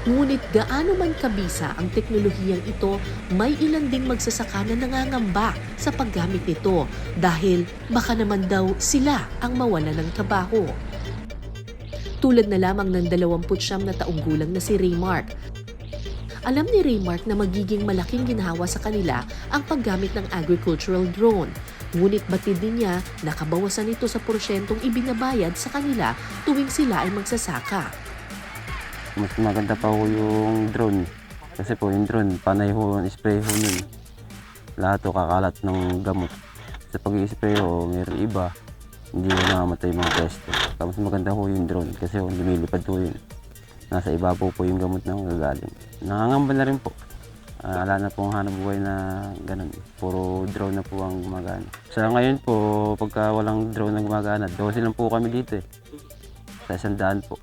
Ngunit gaano man kabisa ang teknolohiyang ito, may ilan ding magsasaka na nangangamba sa paggamit nito dahil baka naman daw sila ang mawala ng trabaho. Tulad na lamang ng 29 na taong gulang na si Raymark. Alam ni Raymark na magiging malaking ginhawa sa kanila ang paggamit ng agricultural drone. Ngunit batid din niya na kabawasan ito sa porsyentong ibinabayad sa kanila tuwing sila ay magsasaka. Mas maganda pa ho yung drone. Kasi po yung drone, panay ho, spray ho nun. Lahat ho kakalat ng gamot. Sa pag-i-spray ho, mayroon iba, hindi ho namamatay mga pesto. Mas maganda ho yung drone kasi ho, lumilipad ho yun. Nasa ibabaw po yung gamot na gagaling. Nakangamba na rin po. Wala na pong hanap buhay na ganun. Puro drone na po ang gumagana. Sa ngayon po, pagka walang drone na gumagana, 12 lang po kami dito eh. Sa 100 po.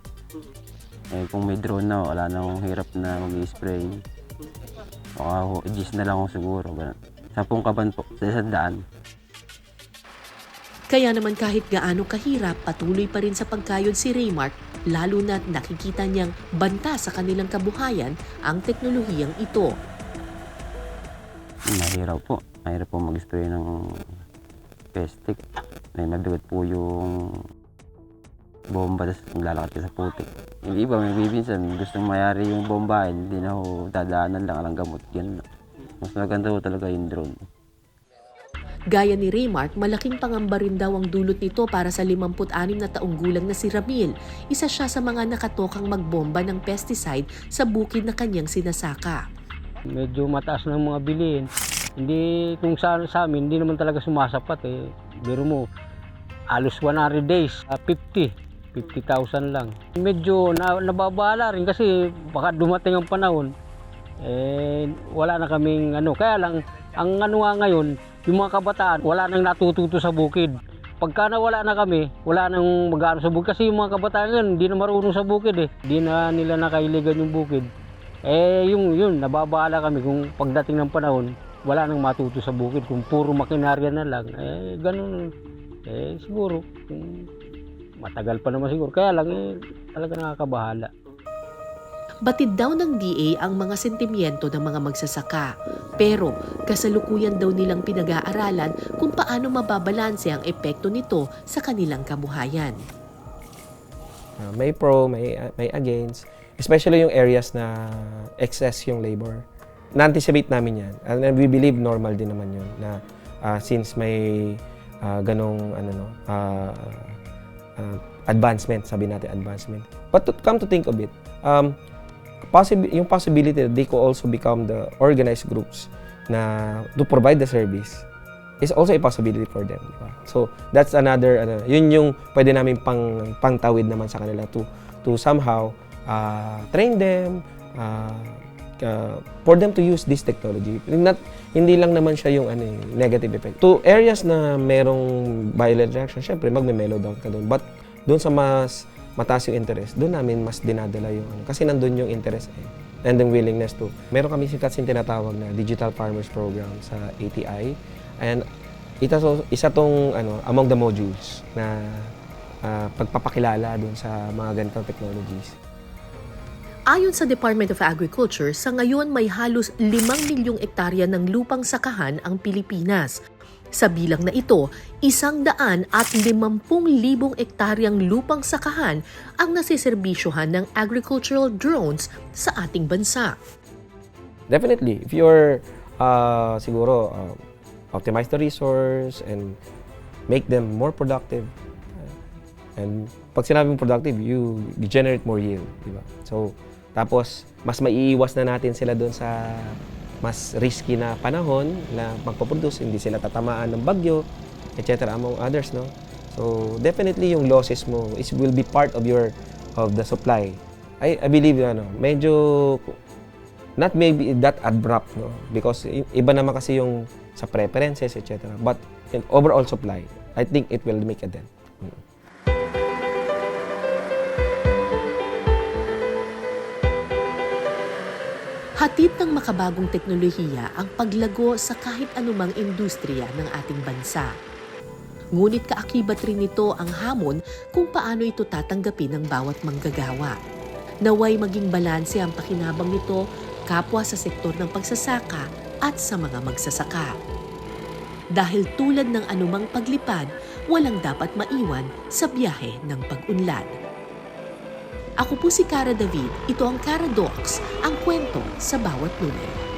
Eh, kung may drone na, wala na akong hirap na mag-i-spray. Baka 10 na lang ako siguro. Ganun. 10 kaban po, sa 100. Kaya naman kahit gaano kahirap, patuloy pa rin sa pagkayod si Raymark, lalo na't nakikita niyang banta sa kanilang kabuhayan ang teknolohiyang ito. Mahirap po. Mahirap po mag-spray ng pestic. May mabigat po yung bomba, tapos maglalakad ka sa putik. Yung iba, may bibinsan, gustong mayari yung bomba, hindi na ho dadaanan lang, alang gamot. Yan. Mas maganda ho talaga yung drone. Gaya ni Raymark, malaking pangamba rin daw ang dulot nito para sa 56 na taong gulang na si Ramil. Isa siya sa mga nakatokang magbomba ng pesticide sa bukid na kanyang sinasaka. Medyo mataas ng mga bilihin. Hindi, kung sa amin, hindi naman talaga sumasapat eh. Biro mo, alos 100 days, 50,000 lang. Medyo nababala rin kasi baka dumating ang panahon, eh, wala na kaming ano. Kaya lang, ang ano nga ngayon, yung mga kabataan, wala nang natututo sa bukid. Pagka nawala na kami, wala nang mag-ano sa bukid. Kasi yung mga kabataan ngayon, hindi na marunong sa bukid eh. Hindi na nila nakailigan yung bukid. Eh, yun, nababala kami kung pagdating ng panahon, wala nang matuto sa bukid. Kung puro makinarya na lang, eh, ganun. Eh, siguro, matagal pa naman siguro. Kaya lang, eh, talaga nakakabahala. Batid daw ng DA ang mga sentimiento ng mga magsasaka. Pero kasalukuyan daw nilang pinag-aaralan kung paano mababalanse ang epekto nito sa kanilang kabuhayan. May pro, may against. Especially yung areas na excess yung labor. Na-anticipate namin yan. And we believe normal din naman yun. Na since may ganong advancement, sabi natin advancement. But to come to think of it, yung possibility that they could also become the organized groups na to provide the service is also a possibility for them. Diba? So that's another, yun yung pwede namin pangtawid naman sa kanila to somehow train them, for them to use this technology. Hindi lang naman siya yung negative effect. To areas na merong violent reaction, syempre magme-mellow down ka doon. But doon sa mas mataas yung interest, doon namin mas dinadala yung kasi nandun yung interest and the willingness to. Meron kami tinatawag na Digital Farmers Program sa ATI, and isa tong among the modules na pagpapakilala doon sa mga ganitong technologies. Ayon sa Department of Agriculture, sa ngayon may halos 5 milyong ektarya ng lupang sakahan ang Pilipinas. Sa bilang na ito, 150,000 ektaryang lupang sakahan ang nasiserbisyohan ng agricultural drones sa ating bansa. Definitely, if you're siguro optimize the resource and make them more productive. And pag sinabing productive, you generate more yield, di ba? So, tapos mas maiiwas na natin sila doon sa mas risky na panahon na magpo-produce, hindi sila tatamaan ng bagyo, etc. among others, no? So, definitely yung losses mo will be part of the supply. I believe medyo not maybe that abrupt, no? Because iba naman kasi yung sa preferences, etc. But in overall supply, I think it will make a dent. Hatid ng makabagong teknolohiya ang paglago sa kahit anumang industriya ng ating bansa. Ngunit kaakibat rin nito ang hamon kung paano ito tatanggapin ng bawat manggagawa. Naway maging balanse ang pakinabang nito kapwa sa sektor ng pagsasaka at sa mga magsasaka. Dahil tulad ng anumang paglipad, walang dapat maiwan sa biyahe ng pag-unlad. Ako po si Cara David, ito ang Cara Docs, ang kwento sa bawat lunes.